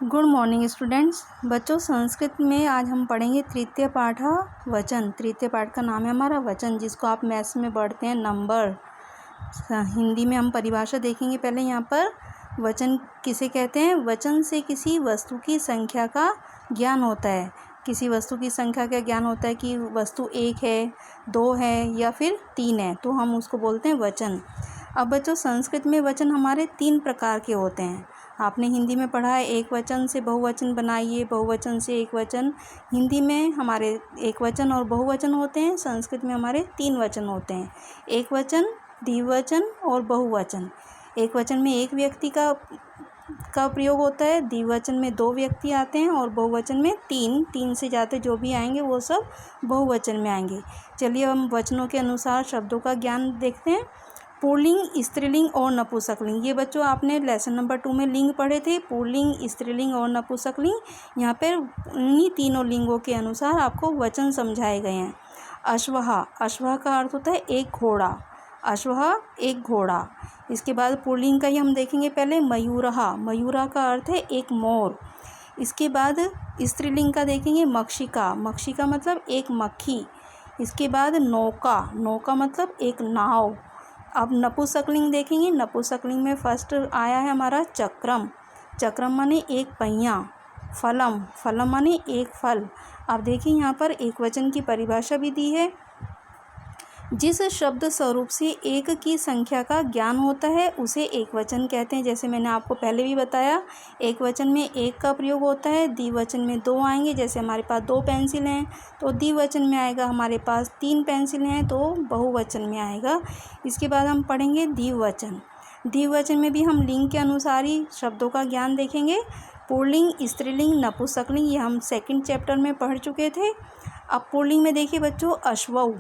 Good morning students. बच्चों, संस्कृत में आज हम पढ़ेंगे तृतीय पाठ वचन। तृतीय पाठ का नाम है हमारा वचन, जिसको आप मैथ्स में पढ़ते हैं नंबर। हिंदी में हम परिभाषा देखेंगे। पहले यहाँ पर वचन किसे कहते हैं। वचन से किसी वस्तु की संख्या का ज्ञान होता है। किसी वस्तु की संख्या का ज्ञान होता है कि वस्तु 1 है, 2 है या फिर 3 है, तो हम उसको बोलते हैं वचन। अब बच्चों, संस्कृत में वचन हमारे 3 प्रकार के होते हैं। आपने हिंदी में पढ़ा है एक वचन से बहुवचन बनाइए, बहुवचन से एक वचन। हिंदी में हमारे एक वचन और बहुवचन होते हैं, संस्कृत में हमारे 3 वचन होते हैं। एक वचन, द्विवचन और बहुवचन। एक वचन में एक व्यक्ति का प्रयोग होता है, द्विवचन में 2 व्यक्ति आते हैं और बहुवचन में 3 से ज़्यादा जो भी आएंगे वो सब बहुवचन में आएंगे। चलिए हम वचनों के अनुसार शब्दों का ज्ञान देखते हैं। पुल्लिंग, स्त्रीलिंग और नपुंसकलिंग। ये बच्चों आपने लेसन नंबर 2 में लिंग पढ़े थे, पुल्लिंग, स्त्रीलिंग और नपुंसकलिंग। यहाँ पर इन्हीं तीनों लिंगों के अनुसार आपको वचन समझाए गए हैं। अश्वः, अश्वः का अर्थ होता है एक घोड़ा। अश्वः एक घोड़ा। इसके बाद पुल्लिंग का ही हम देखेंगे पहले। मयूरः, मयूरा का अर्थ है एक मोर। इसके बाद स्त्रीलिंग का देखेंगे मक्षिका। मक्षिका मतलब एक मक्खी। इसके बाद नौका, नौका मतलब एक नाव। अब नपुंसकलिंग देखेंगे। नपुंसकलिंग में फर्स्ट आया है हमारा चक्रम। चक्रम माने एक पहिया। फलम, फलम माने एक फल। अब देखिए यहाँ पर एक वचन की परिभाषा भी दी है। जिस शब्द स्वरूप से एक की संख्या का ज्ञान होता है उसे एक वचन कहते हैं। जैसे मैंने आपको पहले भी बताया, एक वचन में एक का प्रयोग होता है, द्विवचन में 2 आएंगे। जैसे हमारे पास 2 पेंसिल हैं तो द्विवचन में आएगा, हमारे पास 3 पेंसिल हैं तो बहुवचन में आएगा। इसके बाद हम पढ़ेंगे द्विवचन। द्विवचन में भी हम लिंग के अनुसार ही शब्दों का ज्ञान देखेंगे। पुल्लिंग, स्त्रीलिंग, नपुंसकलिंग, ये हम सेकेंड चैप्टर में पढ़ चुके थे। अब पुल्लिंग में देखिए बच्चों, अश्वौ,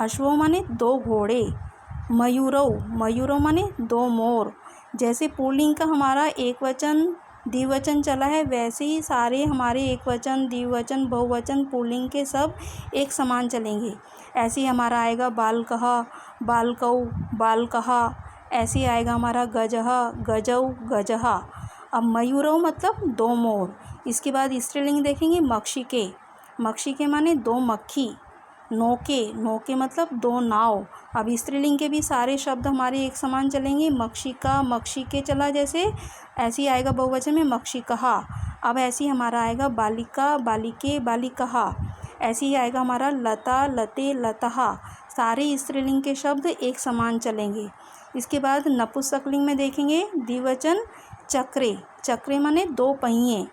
अश्वौ माने 2 घोड़े। मयूरौ, मयूरौ माने 2 मोर। जैसे पुल्लिंग का हमारा एक वचन द्विवचन चला है, वैसे ही सारे हमारे एक वचन, द्विवचन, बहुवचन, पुल्लिंग के सब एक समान चलेंगे। ऐसे ही हमारा आएगा बालकः, बालकौ, बालकः। ऐसे ही आएगा हमारा गजः, गजौ, गजः। अब मयूरौ मतलब 2 मोर। इसके बाद स्त्रीलिंग देखेंगे मक्षिके। मक्षिके माने 2 मक्खी। नौके, नौके मतलब 2 नाव। अब स्त्रीलिंग के भी सारे शब्द हमारे एक समान चलेंगे। मक्षिका, मक्षिके चला जैसे, ऐसे ही आएगा बहुवचन में मक्षिकः। अब ऐसे ही हमारा आएगा बालिका, बालिके, बालिकः। ऐसे ही आएगा हमारा लता, लते, लतः। सारे स्त्रीलिंग के शब्द एक समान चलेंगे। इसके बाद नपुंसकलिंग में देखेंगे द्विवचन चक्रे। चक्रे माने 2 पहिए।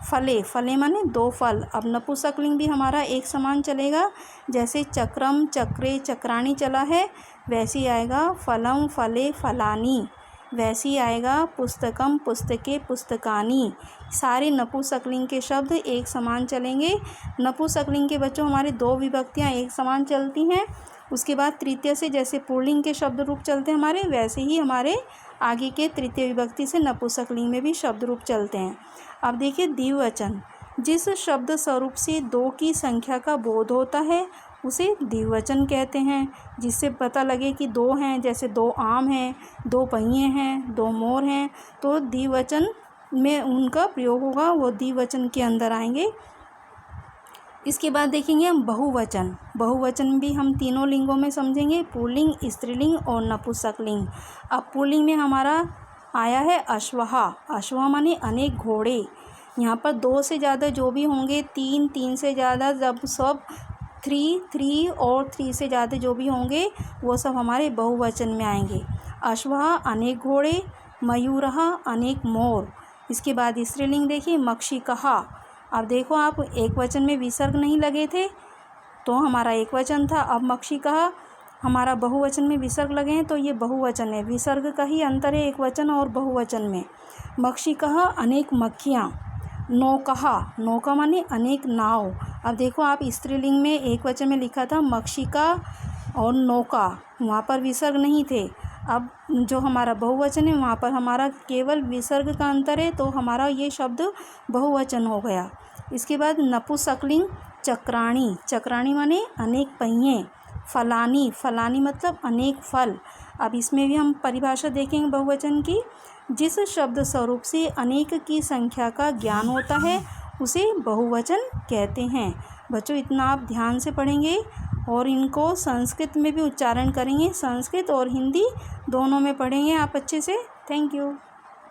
फले, फले माने 2 फल। अब नपुंसकलिंग भी हमारा एक समान चलेगा। जैसे चक्रम, चक्रे, चक्राणी चला है, वैसे ही आएगा फलम, फले, फलानी। वैसे ही आएगा पुस्तकम, पुस्तके, पुस्तकानी। सारे नपुंसकलिंग के शब्द एक समान चलेंगे। नपुंसकलिंग के बच्चों हमारे 2 विभक्तियाँ एक समान चलती हैं। उसके बाद तृतीय से जैसे पुल्लिंग के शब्द रूप चलते हैं हमारे, वैसे ही हमारे आगे के तृतीय विभक्ति से नपुंसकलिंग में भी शब्द रूप चलते हैं। अब देखिए द्विवचन। जिस शब्द स्वरूप से 2 की संख्या का बोध होता है उसे द्विवचन कहते हैं। जिससे पता लगे कि 2 हैं, जैसे 2 आम हैं, 2 पहिए हैं, 2 मोर हैं, तो द्विवचन में उनका प्रयोग होगा, वो द्विवचन के अंदर आएंगे। इसके बाद देखेंगे हम बहुवचन। बहुवचन भी हम तीनों लिंगों में समझेंगे, पुल्लिंग, स्त्रीलिंग और नपुंसकलिंग। अब पुल्लिंग में हमारा आया है अश्वः। अश्वः माने अनेक घोड़े। यहाँ पर 2 से ज़्यादा जो भी होंगे, 3 से ज़्यादा, जब सब 3 और 3 से ज़्यादा जो भी होंगे वो सब हमारे बहुवचन में आएंगे। अश्वः अनेक घोड़े, मयूरः अनेक मोर। इसके बाद स्त्रीलिंग देखिए मक्षिकः। अब देखो आप, एक वचन में विसर्ग नहीं लगे थे तो हमारा एक वचन था। अब मक्षिकः हमारा बहुवचन में विसर्ग लगे हैं तो ये बहुवचन है। विसर्ग का ही अंतर है एक वचन और बहुवचन में। मक्षिकः अनेक मक्खियाँ। नौकः, नौका माने अनेक नाव। अब देखो आप, स्त्रीलिंग में एक वचन में लिखा था मक्षिका और नौका, वहाँ पर विसर्ग नहीं थे। अब जो हमारा बहुवचन है वहाँ पर हमारा केवल विसर्ग का अंतर है, तो हमारा ये शब्द बहुवचन हो गया। इसके बाद नपुंसकलिंग चक्राणी। चक्राणी माने अनेक पहिए। फलानी, फलानी मतलब अनेक फल। अब इसमें भी हम परिभाषा देखेंगे बहुवचन की। जिस शब्द स्वरूप से अनेक की संख्या का ज्ञान होता है उसे बहुवचन कहते हैं। बच्चों इतना आप ध्यान से पढ़ेंगे और इनको संस्कृत में भी उच्चारण करेंगे, संस्कृत और हिंदी दोनों में पढ़ेंगे आप अच्छे से। Thank you.